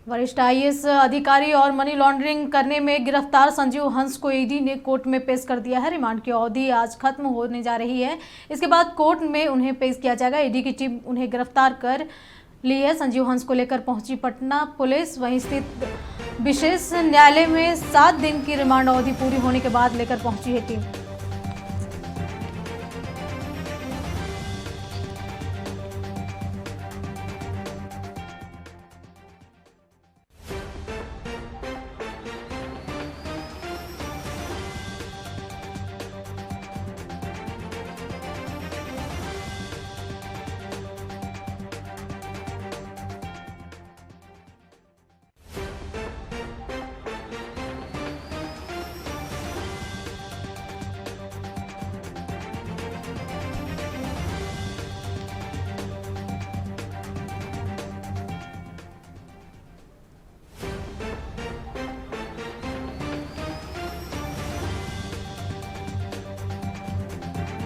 वरिष्ठ आईएएस अधिकारी और मनी लॉन्ड्रिंग करने में गिरफ्तार संजीव हंस को ईडी ने कोर्ट में पेश कर दिया है। रिमांड की अवधि आज खत्म होने जा रही है। इसके बाद कोर्ट में उन्हें पेश किया जाएगा। ईडी की टीम उन्हें गिरफ्तार कर ली है। संजीव हंस को लेकर पहुंची पटना पुलिस। वहीं स्थित विशेष न्यायालय में 7 दिन की रिमांड अवधि पूरी होने के बाद लेकर पहुंची है टीम।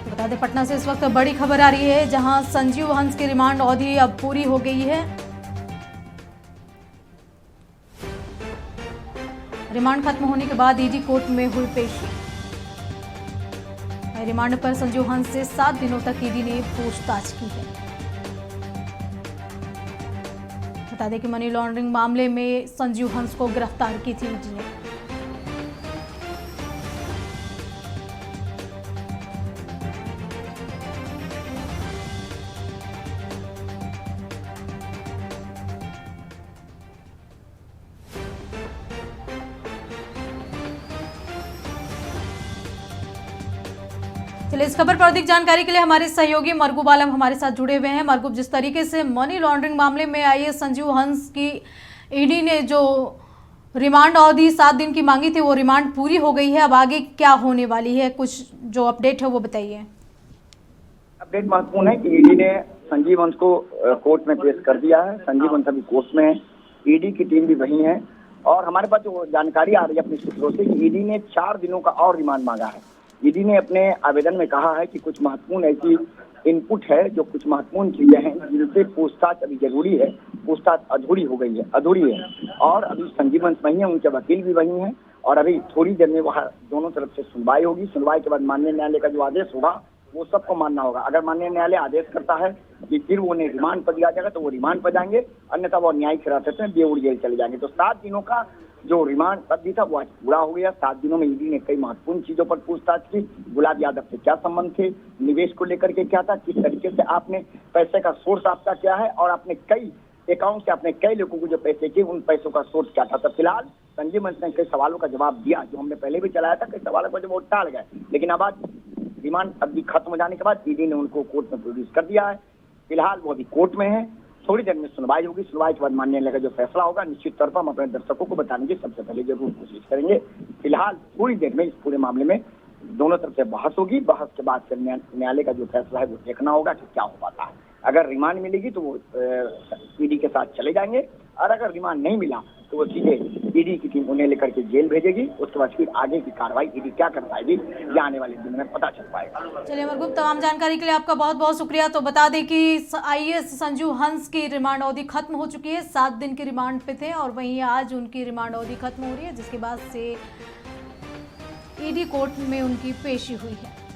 बता दें, पटना से इस वक्त बड़ी खबर आ रही है, जहां संजीव हंस की रिमांड अवधि अब पूरी हो गई है। रिमांड खत्म होने के बाद ईडी कोर्ट में हुई पेशी। रिमांड पर संजीव हंस से 7 दिनों तक ईडी ने पूछताछ की है। बता दें कि मनी लॉन्ड्रिंग मामले में संजीव हंस को गिरफ्तार की थी ईडी ने। चलिए, इस खबर पर अधिक जानकारी के लिए हमारे सहयोगी मरगूब आलम हमारे साथ जुड़े हुए हैं। मरगूब, जिस तरीके से मनी लॉन्ड्रिंग मामले में आईएएस संजीव हंस की ईडी ने जो रिमांड अवधि 7 दिन की मांगी थी, वो रिमांड पूरी हो गई है। अब आगे क्या होने वाली है, कुछ जो अपडेट है वो बताइए। अपडेट महत्वपूर्ण है कि ईडी ने संजीव हंस को कोर्ट में पेश कर दिया है। संजीव हंस अभी कोर्ट में है, ईडी की टीम भी वही है और हमारे पास जो जानकारी आ रही है अपने सूत्रों से कि ईडी ने 4 दिनों का और रिमांड मांगा है। ईडी ने अपने आवेदन में कहा है कि कुछ महत्वपूर्ण ऐसी इनपुट है, जो कुछ महत्वपूर्ण चीजें हैं जिनसे पूछताछ अभी जरूरी है, पूछताछ अधूरी है और अभी संजीव हंस वही है, उनके वकील भी वही हैं और अभी थोड़ी देर में वहाँ दोनों तरफ से सुनवाई होगी। सुनवाई के बाद माननीय न्यायालय का जो आदेश होगा वो सबको मानना होगा। अगर माननीय न्यायालय आदेश करता है कि फिर वो उन्हें रिमांड पर दिया जाएगा तो वो रिमांड पर जाएंगे, अन्यथा वो न्यायिक हिरासत में बेऊर जेल चले जाएंगे। तो 7 दिनों का जो रिमांड अवधि था वो आज पूरा हो गया। 7 दिनों में ईडी ने कई महत्वपूर्ण चीजों पर पूछताछ की। गुलाब यादव से क्या संबंध थे, निवेश को लेकर के क्या था, किस तरीके से आपने पैसे का सोर्स आपका क्या है और आपने कई अकाउंट से आपने कई लोगों को जो पैसे किए उन पैसों का सोर्स क्या था। तो फिलहाल संजीव हंस ने कई सवालों का जवाब दिया, जो हमने पहले भी चलाया था। कई सवालों का जवाब टाल गए, लेकिन अब आज रिमांड अवधि खत्म हो जाने के बाद ईडी ने उनको कोर्ट में प्रोड्यूस कर दिया है। फिलहाल वो अभी कोर्ट में है, थोड़ी देर में सुनवाई होगी। सुनवाई के बाद माननीय न्यायालय का जो फैसला होगा निश्चित तौर पर हम अपने दर्शकों को बताने की सबसे पहले जरूर कोशिश करेंगे। फिलहाल थोड़ी देर में इस पूरे मामले में दोनों तरफ से बहस होगी। बहस के बाद फिर न्यायालय का जो फैसला है वो देखना होगा कि क्या हो पाता है। अगर रिमांड मिलेगी तो वो ईडी के साथ चले जाएंगे और अगर रिमांड नहीं मिला तो वो सीधे ईडी की टीम उन्हें लेकर के जेल भेजेगी। उसके बाद फिर आगे की कार्रवाई ईडी क्या कर पाएगी ये आने वाले दिन में पता चल पाएगा। चलिए मरगूब, तमाम जानकारी के लिए आपका बहुत बहुत शुक्रिया। तो बता दें कि आईएएस संजीव हंस की रिमांड अवधि खत्म हो चुकी है। 7 दिन की रिमांड पे थे और वहीं आज उनकी रिमांड अवधि खत्म हो रही है, जिसके बाद से ईडी कोर्ट में उनकी पेशी हुई है।